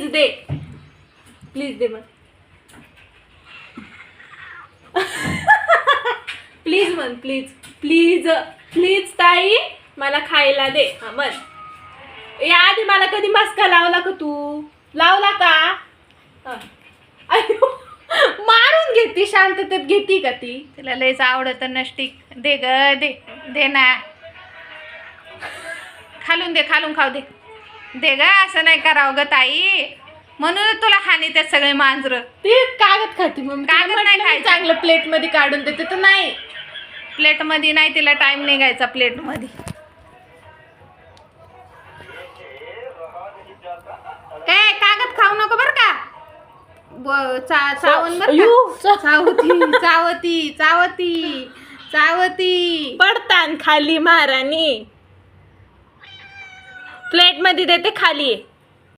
Please they, please दे मग. Please म्हण, please please please ताई मला खायला दे. हा म्हण. या आधी मला कधी मस्का लावला का तू? लावला का? अयो, मारून घेते, शांततेत घेती का ती? तिला लयच आवडत नष्टिक. दे ग, दे दे ना, खालून दे, खालून खाऊ दे. दे ग, असं नाही करावं ग ताई, म्हणून तुला हानी त्यात सगळे मांजर. ती कागद खाती मग. कागद नाही खायचं. चांगलं प्लेट मध्ये काढून देते तर नाही. प्लेट मध्ये नाही, तिला टाइम निघायचा प्लेट मध्ये. काय कागद खाऊ नको बर का. चावून बर का. चावती चावती चावती चावती. पडतान खाली महाराणी. प्लेट मध्ये देते, खाली